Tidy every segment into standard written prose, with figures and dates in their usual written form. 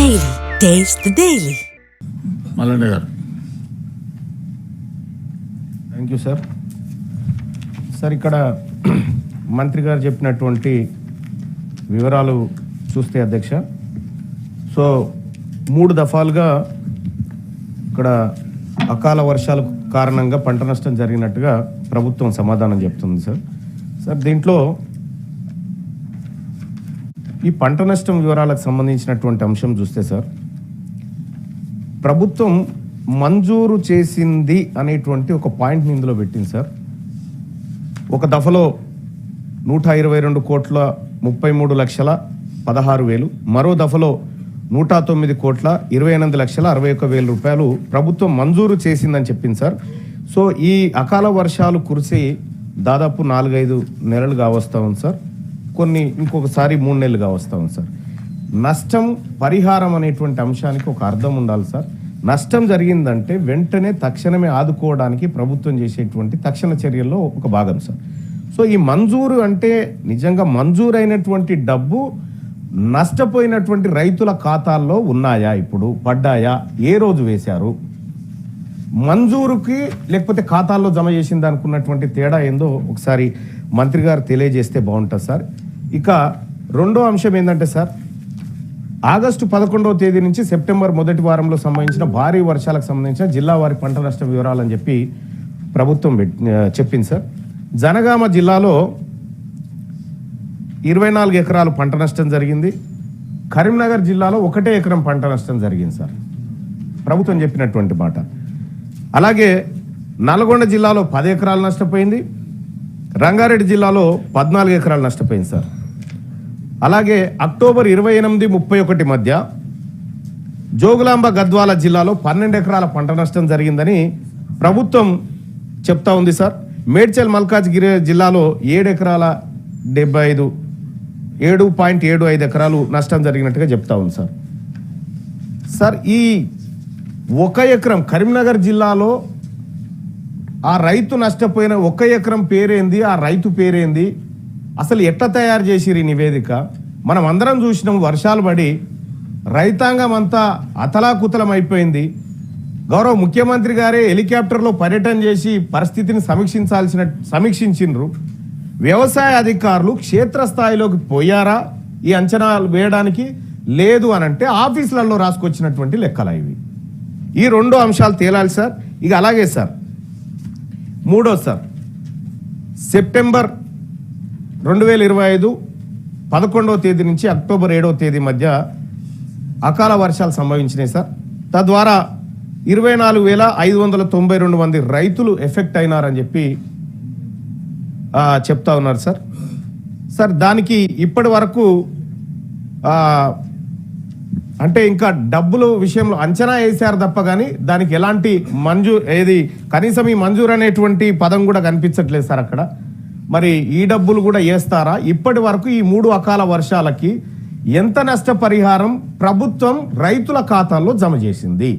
Daily. Taste the Daily. Mallanna garu. Thank you sir. Sir ఇక్కడ మంత్రి గారు చెప్పినటువంటి వివరాలు చూస్తే అధ్యక్ష, సో 3 దఫాలుగా ఇక్కడ అకాల వర్షాల కారణంగా పంట నష్టం జరిగినట్టుగా ప్రభుత్వం సమాధానం చెప్తుంది సార్. సార్ దీంట్లో ఈ పంట నష్టం వివరాలకు సంబంధించినటువంటి అంశం చూస్తే సార్, ప్రభుత్వం మంజూరు చేసింది అనేటువంటి ఒక పాయింట్ని ఇందులో పెట్టింది సార్. ఒక దఫలో 122 కోట్ల 33 లక్షల 16,000, మరో దఫలో 109 కోట్ల 28 లక్షల 61,000 రూపాయలు ప్రభుత్వం మంజూరు చేసిందని చెప్పింది సార్. సో ఈ అకాల వర్షాలు కురిసి దాదాపు 4-5 నెలలుగా వస్తూ ఉంది సార్. కొన్ని ఇంకొకసారి 3 నెలలుగా వస్తూ ఉంది సార్. నష్టం పరిహారం అనేటువంటి అంశానికి ఒక అర్థం ఉండాలి సార్. నష్టం జరిగిందంటే వెంటనే తక్షణమే ఆదుకోవడానికి ప్రభుత్వం చేసేటువంటి తక్షణ చర్యల్లో ఒక భాగం సార్. సో ఈ మంజూరు అంటే నిజంగా మంజూరైనటువంటి డబ్బు నష్టపోయినటువంటి రైతుల ఖాతాల్లో ఉన్నాయా, ఇప్పుడు పడ్డాయా, ఏ రోజు వేశారు, మంజూరుకి లేకపోతే ఖాతాల్లో జమ చేసింది అనుకున్నటువంటి తేడా ఏందో ఒకసారి మంత్రి గారు తెలియజేస్తే బాగుంటుంది సార్. ఇక రెండో అంశం ఏంటంటే సార్, ఆగస్టు 11వ తేదీ నుంచి సెప్టెంబర్ మొదటి వారంలో సంబంధించిన భారీ వర్షాలకు సంబంధించిన జిల్లా వారి పంట నష్ట వివరాలు అని చెప్పి ప్రభుత్వం చెప్పింది సార్. జనగామ జిల్లాలో 24 ఎకరాలు పంట నష్టం జరిగింది. కరీంనగర్ జిల్లాలో 1 ఎకరం పంట నష్టం జరిగింది సార్, ప్రభుత్వం చెప్పినటువంటి మాట. అలాగే నల్గొండ జిల్లాలో 10 ఎకరాలు నష్టపోయింది. రంగారెడ్డి జిల్లాలో 14 ఎకరాలు నష్టపోయింది సార్. అలాగే అక్టోబర్ 28-31 మధ్య జోగులాంబ గద్వాల జిల్లాలో 12 ఎకరాల పంట నష్టం జరిగిందని ప్రభుత్వం చెప్తా ఉంది సార్. మేడ్చల్ మల్కాజ్గిరి జిల్లాలో 7.75 ఎకరాలు నష్టం జరిగినట్టుగా చెప్తా ఉంది సార్. సార్ ఈ 1 ఎకరం కరీంనగర్ జిల్లాలో ఆ రైతు నష్టపోయిన 1 ఎకరం పేరేంది, ఆ రైతు పేరేంది, అసలు ఎట్లా తయారు చేసిరు ఈ నివేదిక? మనం అందరం చూసినాం, వర్షాలు పడి రైతాంగం అంతా అతలాకుతలం అయిపోయింది. గౌరవ ముఖ్యమంత్రి గారే హెలికాప్టర్లో పర్యటన చేసి పరిస్థితిని సమీక్షించిండ్రు. వ్యవసాయ అధికారులు క్షేత్రస్థాయిలోకి పోయారా ఈ అంచనాలు వేయడానికి? లేదు అనంటే ఆఫీసులలో రాసుకొచ్చినటువంటి లెక్కలు ఇవి. ఈ 2 అంశాలు తేలాలి సార్. ఇక అలాగే సార్, మూడో సార్, సెప్టెంబర్ 2025 11వ తేదీ నుంచి అక్టోబర్ 7వ తేదీ మధ్య అకాల వర్షాలు సంభవించినాయి సార్. తద్వారా 24,592 మంది రైతులు ఎఫెక్ట్ అయినారని చెప్పి చెప్తా ఉన్నారు సార్. సార్ దానికి ఇప్పటి వరకు అంటే ఇంకా డబ్బుల విషయంలో అంచనా వేశారు తప్ప కానీ దానికి ఎలాంటి కనీసం ఈ మంజూరు అనేటువంటి పదం కూడా కనిపించట్లేదు సార్ అక్కడ. మరి ఈ డబ్బులు కూడా వేస్తారా? ఇప్పటి వరకు ఈ 3 అకాల వర్షాలకి ఎంత నష్టపరిహారం ప్రభుత్వం రైతుల ఖాతాల్లో జమ చేసింది,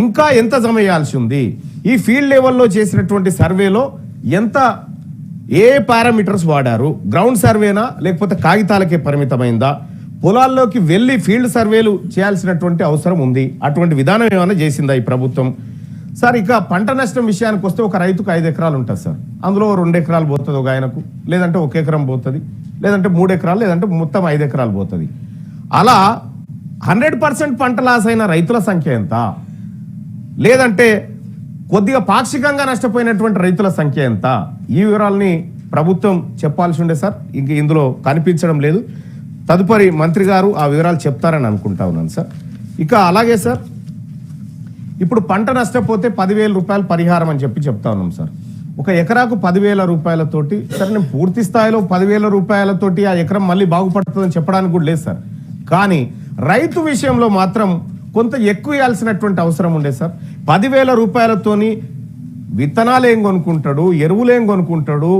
ఇంకా ఎంత జమ చేయాల్సి ఉంది? ఈ ఫీల్డ్ లెవెల్లో చేసినటువంటి సర్వేలో ఏ పారామీటర్స్ వాడారు? గ్రౌండ్ సర్వేనా లేకపోతే కాగితాలకే పరిమితమైందా? పొలాల్లోకి వెళ్ళి ఫీల్డ్ సర్వేలు చేయాల్సినటువంటి అవసరం ఉంది. అటువంటి విధానం ఏమైనా చేసిందా ఈ ప్రభుత్వం? సార్ ఇక పంట నష్టం విషయానికి వస్తే ఒక రైతుకు 5 ఎకరాలు ఉంటుంది సార్. అందులో 2 ఎకరాలు పోతుంది ఒక ఆయనకు, లేదంటే 1 ఎకరం పోతుంది, లేదంటే 3 ఎకరాలు, లేదంటే మొత్తం 5 ఎకరాలు పోతుంది. అలా 100% పంట లాస్ అయిన రైతుల సంఖ్య ఎంత? లేదంటే కొద్దిగా పాక్షికంగా నష్టపోయినటువంటి రైతుల సంఖ్య ఎంత? ఈ వివరాలని ప్రభుత్వం చెప్పాల్సి ఉండే సార్. ఇంక ఇందులో కనిపించడం లేదు. తదుపరి మంత్రి గారు ఆ వివరాలు చెప్తారని అనుకుంటా ఉన్నాను సార్. ఇక అలాగే సార్, ఇప్పుడు పంట నష్టపోతే 10,000 రూపాయలు పరిహారం అని చెప్తా ఉన్నాం సార్. ఒక ఎకరాకు 10,000 రూపాయలతోటి సార్, నేను పూర్తి స్థాయిలో 10,000 రూపాయలతోటి ఆ ఎకరం మళ్ళీ బాగుపడుతుందని చెప్పడానికి కూడా లేదు సార్. కానీ రైతు విషయంలో మాత్రం కొంత ఎక్కువ ఇవ్వాల్సినటువంటి అవసరం ఉండే సార్. 10,000 రూపాయలతోని విత్తనాలు ఏం కొనుక్కుంటాడు, ఎరువులు ఏం కొనుక్కుంటాడు?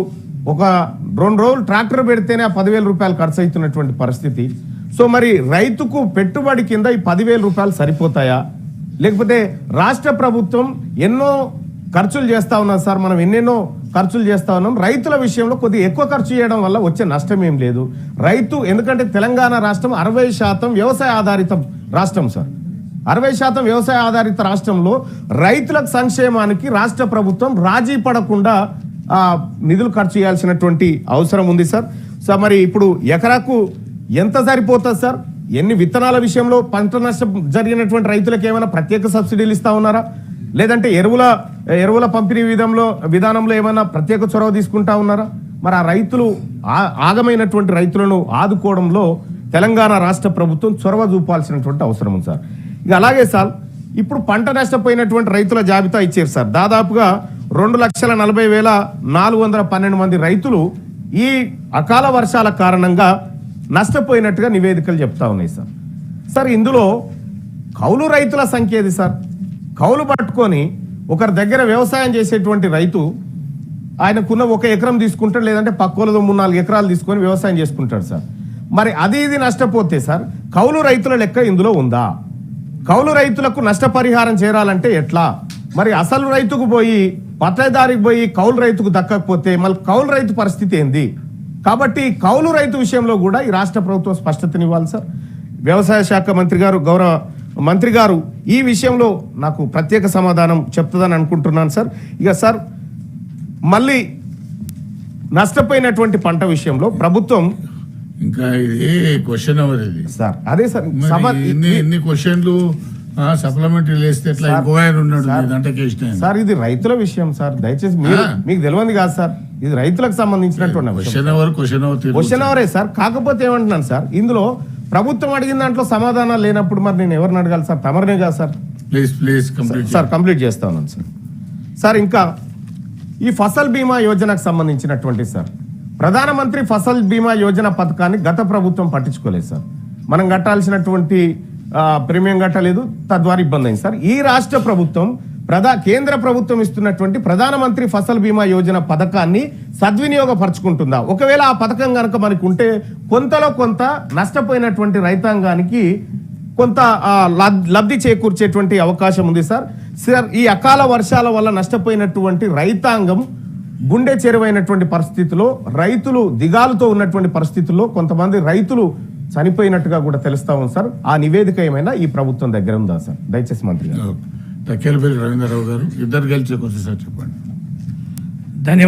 ఒక 2 రోజులు ట్రాక్టర్ పెడితేనే ఆ 10,000 రూపాయలు ఖర్చు అవుతున్నటువంటి పరిస్థితి. సో మరి రైతుకు పెట్టుబడి కింద ఈ 10,000 రూపాయలు సరిపోతాయా? లేకపోతే రాష్ట్ర ప్రభుత్వం ఎన్నో ఖర్చులు చేస్తా ఉన్నాం సార్, మనం ఎన్నెన్నో ఖర్చులు చేస్తా ఉన్నాం. రైతుల విషయంలో కొద్దిగా ఎక్కువ ఖర్చు చేయడం వల్ల వచ్చే నష్టం ఏం లేదు. రైతు ఎందుకంటే తెలంగాణ రాష్ట్రం 60% వ్యవసాయ ఆధారిత రాష్ట్రం సార్. 60% వ్యవసాయ ఆధారిత రాష్ట్రంలో రైతులకు సంక్షేమానికి రాష్ట్ర ప్రభుత్వం రాజీ పడకుండా నిధులు ఖర్చు చేయాల్సినటువంటి అవసరం ఉంది సార్. సో మరి ఇప్పుడు ఎకరాకు ఎంత సరిపోతుంది సార్? ఎన్ని విత్తనాల విషయంలో పంట నష్టం జరిగినటువంటి రైతులకు ఏమైనా ప్రత్యేక సబ్సిడీలు ఇస్తా ఉన్నారా? లేదంటే ఎరువుల పంపిణీ విధానంలో ఏమైనా ప్రత్యేక చొరవ తీసుకుంటా ఉన్నారా? మరి ఆ రైతులు ఆగమైనటువంటి రైతులను ఆదుకోవడంలో తెలంగాణ రాష్ట్ర ప్రభుత్వం చొరవ చూపాల్సినటువంటి అవసరం ఉంది సార్. ఇక అలాగే సార్ ఇప్పుడు పంట నష్టపోయినటువంటి రైతుల జాబితా ఇచ్చారు సార్. దాదాపుగా 2,40,412 మంది రైతులు ఈ అకాల వర్షాల కారణంగా నష్టపోయినట్టుగా నివేదికలు చెప్తా ఉన్నాయి సార్. సార్ ఇందులో కౌలు రైతుల సంఖ్య ఏది సార్? కౌలు పట్టుకొని ఒకరి దగ్గర వ్యవసాయం చేసేటువంటి రైతు ఆయనకున్న 1 ఎకరం తీసుకుంటాడు, లేదంటే పక్కోలతో 3-4 ఎకరాలు తీసుకొని వ్యవసాయం చేసుకుంటాడు సార్. మరి అది ఇది నష్టపోతే సార్ కౌలు రైతుల లెక్క ఇందులో ఉందా? కౌలు రైతులకు నష్టపరిహారం చేరాలంటే ఎట్లా? మరి అసలు రైతుకు పోయి పట్టదారికి పోయి కౌలు రైతుకు దక్కకపోతే మళ్ళీ కౌలు రైతు పరిస్థితి ఏంది? కాబట్టి కౌలు రైతు విషయంలో కూడా ఈ రాష్ట్ర ప్రభుత్వం స్పష్టతనివ్వాలి సార్. వ్యవసాయ శాఖ మంత్రి గారు, గౌరవ మంత్రి గారు ఈ విషయంలో నాకు ప్రత్యేక సమాధానం చెప్తుందని అనుకుంటున్నాను సార్. ఇక సార్ మళ్ళీ నష్టపోయినటువంటి పంట విషయంలో ప్రభుత్వం ఇంకా ఇది క్వశ్చన్ అవర్ ఇది సార్. అదే సార్ ఎన్ని క్వశ్చన్లు సప్లిమెంటరీ వేస్తే ఎట్లా? ఇంకో ఆయన ఉన్నాడు సార్. ఇది రైతుల విషయం సార్, దయచేసి మీకు తెలియదు కాదు సార్, ఇది రైతులకు సంబంధించినటువంటి క్వశ్చన్ అవరే సార్. కాకపోతే ఏమంటున్నాను సార్, ఇందులో ప్రభుత్వం అడిగిన దాంట్లో సమాధానాలు లేనప్పుడు మరి నేను ఎవరిని అడగాలి సార్? తమరినే కాదు సార్. ప్లీజ్ సార్ కంప్లీట్ చేస్తా ఉన్నాను సార్. సార్ ఇంకా ఈ ఫసల్ బీమా యోజనకు సంబంధించినటువంటి సార్ ప్రధానమంత్రి ఫసల్ బీమా యోజన పథకాన్ని గత ప్రభుత్వం పట్టించుకోలేదు సార్. మనం కట్టాల్సినటువంటి ప్రీమియం కట్టలేదు, తద్వారా ఇబ్బంది అయింది సార్. ఈ రాష్ట్ర ప్రభుత్వం కేంద్ర ప్రభుత్వం ఇస్తున్నటువంటి ప్రధానమంత్రి ఫసల్ బీమా యోజన పథకాన్ని సద్వినియోగపరచుకుంటుందా? ఒకవేళ ఆ పథకం కనుక మనకు ఉంటే కొంతలో కొంత నష్టపోయినటువంటి రైతాంగానికి కొంత లబ్ధి చేకూర్చేటువంటి అవకాశం ఉంది సార్. సార్ ఈ అకాల వర్షాల వల్ల నష్టపోయినటువంటి రైతాంగం గుండె చెరువైనటువంటి పరిస్థితిలో, రైతులు దిగాలుతో ఉన్నటువంటి పరిస్థితుల్లో కొంతమంది రైతులు చనిపోయినట్టుగా కూడా తెలుస్తా ఉంది సార్. ఆ నివేదిక ఏమైనా ఈ ప్రభుత్వం దగ్గర ఉందా సార్? దయచేసి మంత్రి గారు. తక్కేలపల్లి రవీంద్రరావు గారు ఇద్దరు గెలిచే కొంచెం సార్ చెప్పండి.